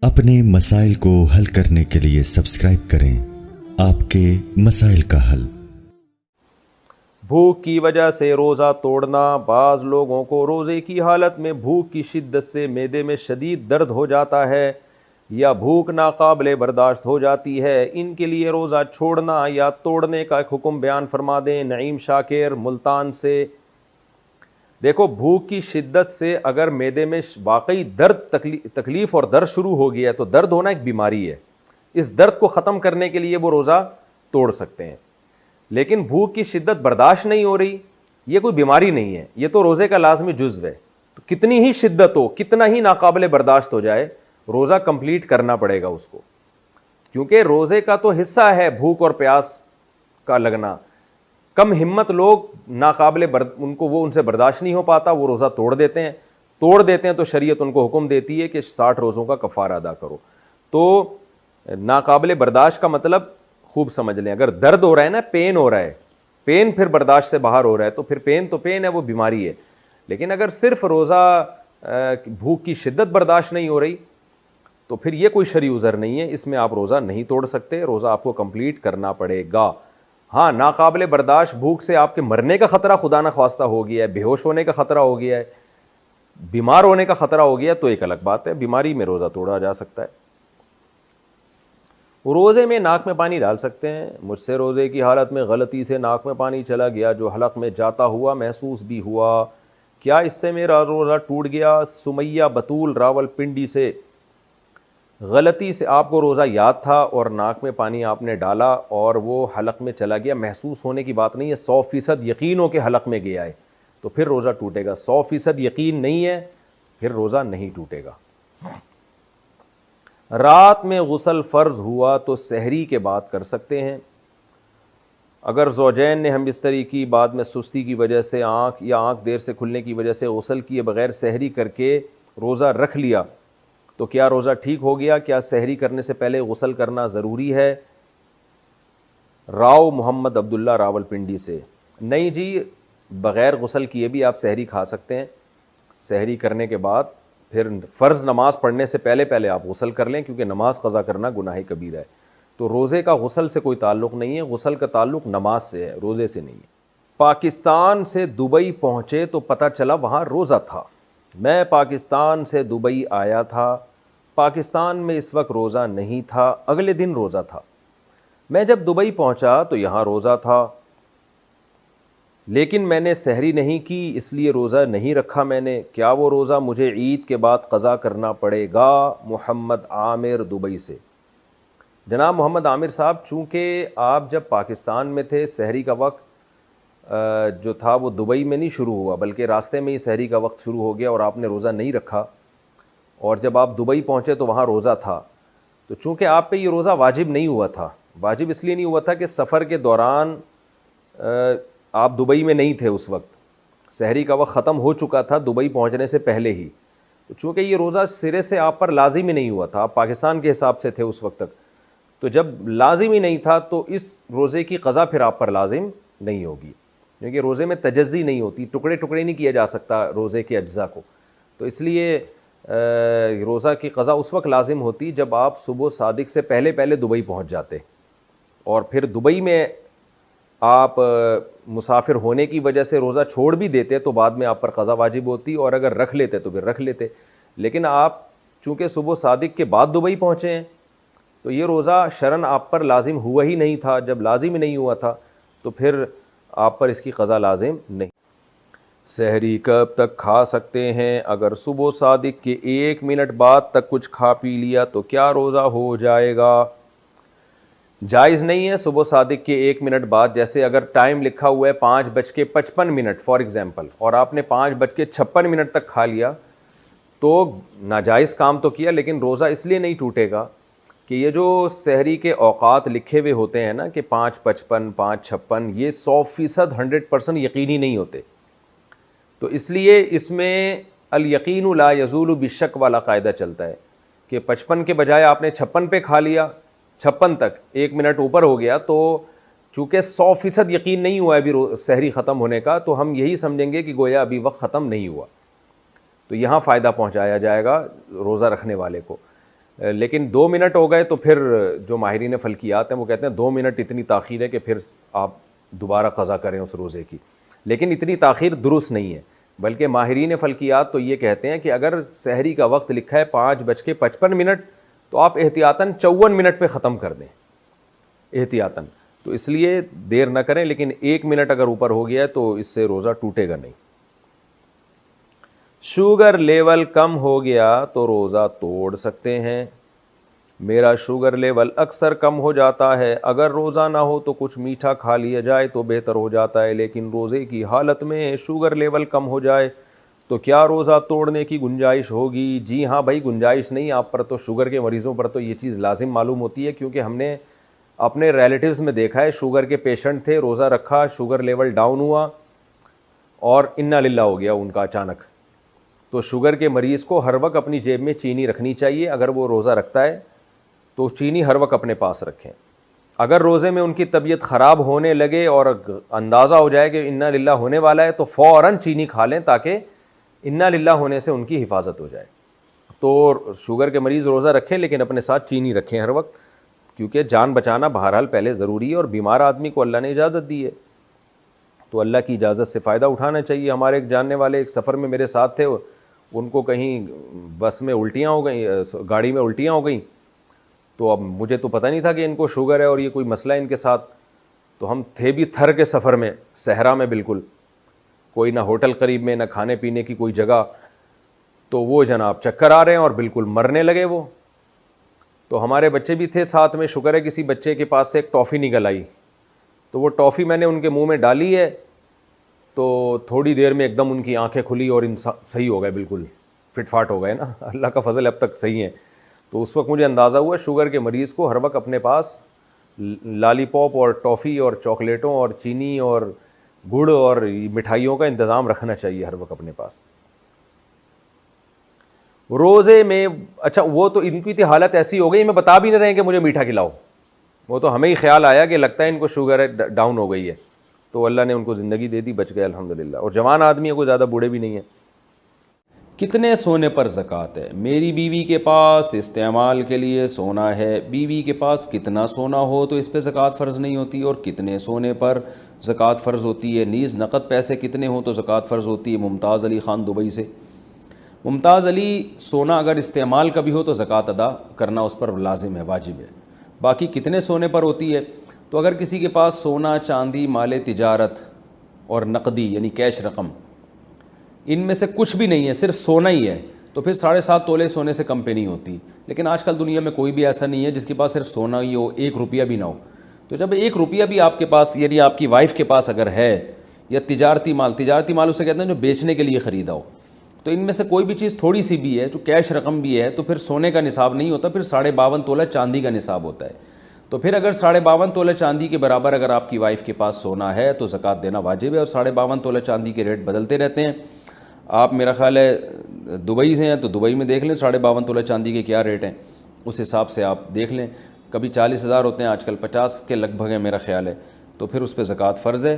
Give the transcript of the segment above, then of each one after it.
अपने मसाइल को हल करने के लिए सब्सक्राइब करें आपके मसाइल का हल। भूख की वजह से रोज़ा तोड़ना। बाज़ लोगों को रोज़े की हालत में भूख की शिद्दत से मैदे में शदीद दर्द हो जाता है या भूख नाकाबिले बर्दाश्त हो जाती है। इनके लिए रोज़ा छोड़ना या तोड़ने का एक हुक्म बयान फरमा दें। नईम शाकिर मुल्तान से। देखो, भूख की शिद्दत से अगर मैदे में वाकई दर्द तकलीफ़ और दर्द शुरू हो गया है तो दर्द होना एक बीमारी है। इस दर्द को ख़त्म करने के लिए वो रोज़ा तोड़ सकते हैं। लेकिन भूख की शिद्दत बर्दाश्त नहीं हो रही, ये कोई बीमारी नहीं है, ये तो रोज़े का लाजमी जुज़्व है। तो कितनी ही शिद्दत हो, कितना ही नाकाबिले बर्दाश्त हो जाए, रोज़ा कंप्लीट करना पड़ेगा उसको, क्योंकि रोज़े का तो हिस्सा है भूख और प्यास का लगना। कम हिम्मत लोग नाकाबिले उनको वो उनसे बर्दाश्त नहीं हो पाता, वो रोज़ा तोड़ देते हैं तो शरीयत उनको हुक्म देती है कि 60 रोज़ों का कफ़ारा अदा करो। तो नाकाबिले बर्दाश्त का मतलब खूब समझ लें। अगर दर्द हो रहा है ना, पेन हो रहा है, पेन फिर बर्दाश्त से बाहर हो रहा है, तो फिर पेन तो पेन है, वो बीमारी है। लेकिन अगर सिर्फ रोज़ा भूख की शिद्दत बर्दाश्त नहीं हो रही तो फिर ये कोई शरई उज़र नहीं है, इसमें आप रोज़ा नहीं तोड़ सकते, रोज़ा आपको कंप्लीट करना पड़ेगा। हाँ, नाकाबिले बर्दाश्त भूख से आपके मरने का ख़तरा खुदा न ख्वास्ता हो गया है, बेहोश होने का ख़तरा हो गया है, बीमार होने का ख़तरा हो गया, तो एक अलग बात है, बीमारी में रोज़ा तोड़ा जा सकता है। रोज़े में नाक में पानी डाल सकते हैं। मुझसे रोज़े की हालत में गलती से नाक में पानी चला गया जो हलक में जाता हुआ महसूस भी हुआ, क्या इससे मेरा रोज़ा टूट गया? सुमैया बतूल रावलपिंडी से। गलती से आपको रोज़ा याद था और नाक में पानी आपने डाला और वो हलक में चला गया, महसूस होने की बात नहीं है, 100% यकीन हो के हलक में गया है तो फिर रोज़ा टूटेगा। 100% यकीन नहीं है, फिर रोज़ा नहीं टूटेगा। रात में गुस्ल फ़र्ज़ हुआ तो सहरी के बाद कर सकते हैं। अगर ज़ौजैन ने हमबिस्तरी की, बाद में सुस्ती की वजह से आँख देर से खुलने की वजह से गुस्ल किए बग़ैर सहरी करके रोज़ा रख लिया तो क्या रोज़ा ठीक हो गया? क्या सहरी करने से पहले गुस्ल करना ज़रूरी है? राव मोहम्मद अब्दुल्ला रावलपिंडी से। नहीं जी, बग़ैर गुस्ल किए भी आप सहरी खा सकते हैं। सहरी करने के बाद फिर फ़र्ज़ नमाज़ पढ़ने से पहले आप गुस्ल कर लें, क्योंकि नमाज़ क़ज़ा करना गुनाह कबीरा है। तो रोज़े का गुस्ल से कोई ताल्लुक़ नहीं है, गुस्ल का ताल्लुक़ नमाज से है, रोज़े से नहीं है। पाकिस्तान से दुबई पहुँचे तो पता चला वहाँ रोज़ा था। मैं पाकिस्तान से दुबई आया था, पाकिस्तान में इस वक्त रोज़ा नहीं था, अगले दिन रोज़ा था। मैं जब दुबई पहुँचा तो यहाँ रोज़ा था, लेकिन मैंने सहरी नहीं की, इसलिए रोज़ा नहीं रखा मैंने। क्या वो रोज़ा मुझे ईद के बाद क़ज़ा करना पड़ेगा? मोहम्मद आमिर दुबई से। जनाब मोहम्मद आमिर साहब, चूँकि आप जब पाकिस्तान में थे, सहरी का वक्त जो था वो दुबई में नहीं शुरू हुआ, बल्कि रास्ते में ही सहरी का वक्त शुरू हो गया और आपने रोज़ा नहीं रखा, और जब आप दुबई पहुँचे तो वहाँ रोज़ा था। तो चूँकि आप पे ये रोज़ा वाजिब नहीं हुआ था, वाजिब इसलिए नहीं हुआ था कि सफ़र के दौरान आप दुबई में नहीं थे, उस वक्त सहरी का वक्त ख़त्म हो चुका था दुबई पहुँचने से पहले ही। तो चूँकि ये रोज़ा सिरे से आप पर लाजिम ही नहीं हुआ था, आप पाकिस्तान के हिसाब से थे उस वक्त तक, तो जब लाजिम ही नहीं था तो इस रोज़े की क़ज़ा फिर आप पर लाजिम नहीं होगी, क्योंकि रोज़े में तजज़ी नहीं होती, टुकड़े टुकड़े नहीं किया जा सकता रोज़े के अज्ज़ा को। तो इसलिए रोज़ा की क़ज़ा उस वक्त लाजिम होती जब आप सुबह सादिक से पहले दुबई पहुँच जाते, और फिर दुबई में आप मुसाफिर होने की वजह से रोज़ा छोड़ भी देते तो बाद में आप पर क़ज़ा वाजिब होती, और अगर रख लेते तो फिर रख लेते। लेकिन आप चूँकि सुबह सादिक के बाद दुबई पहुँचे हैं तो ये रोज़ा शरन आप पर लाजिम हुआ ही नहीं था। जब लाजिम ही नहीं हुआ था तो फिर आप पर इसकी क़ज़ा लाजिम नहीं। सहरी कब तक खा सकते हैं? अगर सुबह सादिक के 1 मिनट बाद तक कुछ खा पी लिया तो क्या रोज़ा हो जाएगा? जायज़ नहीं है सुबह सादिक के 1 मिनट बाद। जैसे अगर टाइम लिखा हुआ है 5:55 फॉर एग्ज़ाम्पल, और आपने 5:56 तक खा लिया तो नाजायज़ काम तो किया, लेकिन रोज़ा इसलिए नहीं टूटेगा कि ये जो सहरी के औक़ात लिखे हुए होते हैं ना कि 5:55, 5:56, ये 100% 100% यकीनी नहीं होते। तो इसलिए इसमें अल यकीनु ला यज़ूलु बिशक वाला कायदा चलता है कि 55 के बजाय आपने 56 पे खा लिया, 56 तक 1 मिनट ऊपर हो गया, तो चूँकि 100% यकीन नहीं हुआ अभी सहरी ख़त्म होने का, तो हम यही समझेंगे कि गोया अभी वक्त ख़त्म नहीं हुआ, तो यहाँ फ़ायदा पहुँचाया जाएगा रोज़ा रखने वाले को। لیکن 2 منٹ ہو گئے تو پھر جو ماہرین فلکیات ہیں وہ کہتے ہیں 2 منٹ اتنی تاخیر ہے کہ پھر آپ دوبارہ قضا کریں اس روزے کی. لیکن اتنی تاخیر درست نہیں ہے, بلکہ ماہرین فلکیات تو یہ کہتے ہیں کہ اگر سحری کا وقت لکھا ہے 5:55 تو آپ احتیاطاً 54 منٹ پہ ختم کر دیں احتیاطاً. تو اس لیے دیر نہ کریں, لیکن 1 منٹ اگر اوپر ہو گیا ہے تو اس سے روزہ ٹوٹے گا نہیں. شوگر لیول کم ہو گیا تو روزہ توڑ سکتے ہیں. میرا شوگر لیول اکثر کم ہو جاتا ہے, اگر روزہ نہ ہو تو کچھ میٹھا کھا لیا جائے تو بہتر ہو جاتا ہے, لیکن روزے کی حالت میں شوگر لیول کم ہو جائے تو کیا روزہ توڑنے کی گنجائش ہوگی؟ جی ہاں بھائی, گنجائش نہیں. آپ پر تو شوگر کے مریضوں پر تو یہ چیز لازم معلوم ہوتی ہے, کیونکہ ہم نے اپنے ریلیٹیوز میں دیکھا ہے شوگر کے پیشنٹ تھے, روزہ رکھا, شوگر لیول ڈاؤن ہوا اور انا للہ ہو گیا ان کا اچانک. تو شوگر کے مریض کو ہر وقت اپنی جیب میں چینی رکھنی چاہیے. اگر وہ روزہ رکھتا ہے تو چینی ہر وقت اپنے پاس رکھیں. اگر روزے میں ان کی طبیعت خراب ہونے لگے اور اندازہ ہو جائے کہ انا للہ ہونے والا ہے تو فوراً چینی کھا لیں تاکہ انا للہ ہونے سے ان کی حفاظت ہو جائے. تو شوگر کے مریض روزہ رکھیں لیکن اپنے ساتھ چینی رکھیں ہر وقت, کیونکہ جان بچانا بہرحال پہلے ضروری ہے, اور بیمار آدمی کو اللہ نے اجازت دی ہے تو اللہ کی اجازت سے فائدہ اٹھانا چاہیے. ہمارے ایک جاننے والے ایک سفر میں میرے ساتھ تھے, ان کو کہیں بس میں الٹیاں ہو گئیں, گاڑی میں الٹیاں ہو گئیں. تو اب مجھے تو پتہ نہیں تھا کہ ان کو شوگر ہے اور یہ کوئی مسئلہ ہے ان کے ساتھ. تو ہم تھے بھی تھر کے سفر میں, صحرا میں بالکل, کوئی نہ ہوٹل قریب میں نہ کھانے پینے کی کوئی جگہ. تو وہ جناب چکر آ رہے ہیں اور بالکل مرنے لگے وہ. تو ہمارے بچے بھی تھے ساتھ میں, شکر ہے کسی بچے کے پاس سے ایک ٹافی نکل آئی, تو وہ ٹافی میں نے ان کے منہ میں ڈالی ہے تو تھوڑی دیر میں ایک دم ان کی آنکھیں کھلی اور صحیح ہو گئے, بالکل فٹ فاٹ ہو گئے نا, اللہ کا فضل اب تک صحیح ہیں. تو اس وقت مجھے اندازہ ہوا شوگر کے مریض کو ہر وقت اپنے پاس لالی پاپ اور ٹافی اور چاکلیٹوں اور چینی اور گڑ اور مٹھائیوں کا انتظام رکھنا چاہیے ہر وقت اپنے پاس. روزے میں اچھا وہ تو ان کی حالت ایسی ہو گئی, میں بتا بھی نہیں رہے کہ مجھے میٹھا کھلاؤ, وہ تو ہمیں ہی خیال آیا کہ لگتا ہے ان کو شوگر ہے, ڈاؤن ہو گئی ہے, تو اللہ نے ان کو زندگی دے دی, بچ گئے الحمدللہ. اور جوان آدمی ہے, کوئی زیادہ بوڑھے بھی نہیں ہیں. کتنے سونے پر زکوٰۃ ہے؟ میری بیوی کے پاس استعمال کے لیے سونا ہے. بیوی کے پاس کتنا سونا ہو تو اس پہ زکوٰۃ فرض نہیں ہوتی, اور کتنے سونے پر زکوٰۃ فرض ہوتی ہے؟ نیز نقد پیسے کتنے ہوں تو زکوٰۃ فرض ہوتی ہے؟ ممتاز علی خان دبئی سے. ممتاز علی, سونا اگر استعمال کا بھی ہو تو زکوٰۃ ادا کرنا اس پر لازم ہے, واجب ہے. باقی کتنے سونے پر ہوتی ہے, تو اگر کسی کے پاس سونا, چاندی, مال تجارت اور نقدی یعنی کیش رقم, ان میں سے کچھ بھی نہیں ہے, صرف سونا ہی ہے, تو پھر 7.5 تولے سونے سے کم پہ نہیں ہوتی. لیکن آج کل دنیا میں کوئی بھی ایسا نہیں ہے جس کے پاس صرف سونا ہی ہو, 1 روپیہ بھی نہ ہو. تو جب 1 روپیہ بھی آپ کے پاس یعنی آپ کی وائف کے پاس اگر ہے, یا تجارتی مال اسے کہتے ہیں جو بیچنے کے لیے خریدا ہو, تو ان میں سے کوئی بھی چیز تھوڑی سی بھی ہے جو کیش رقم بھی ہے, تو پھر سونے کا نصاب نہیں ہوتا, پھر 52.5 تولہ چاندی کا نصاب ہوتا ہے. تو پھر اگر 52.5 تولہ چاندی کے برابر اگر آپ کی وائف کے پاس سونا ہے تو زکوٰۃ دینا واجب ہے. اور 52.5 تولہ چاندی کے ریٹ بدلتے رہتے ہیں. آپ میرا خیال ہے دبئی سے ہیں تو دبئی میں دیکھ لیں 52.5 تولہ چاندی کے کیا ریٹ ہیں, اس حساب سے آپ دیکھ لیں. کبھی 40,000 ہوتے ہیں, آج کل 50 کے لگ بھگ ہیں میرا خیال ہے, تو پھر اس پہ زکوٰۃ فرض ہے.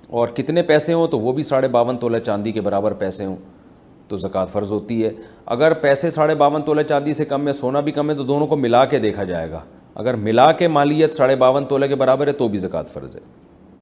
اور کتنے پیسے ہوں تو وہ بھی 52.5 تولہ چاندی کے برابر پیسے ہوں تو زکوٰۃ فرض ہوتی ہے. اگر پیسے 52.5 تولہ چاندی سے کم ہے, سونا بھی کم ہے, تو دونوں کو ملا کے دیکھا جائے گا. اگر ملا کے مالیت 52.5 تولہ کے برابر ہے تو بھی زکوٰۃ فرض ہے.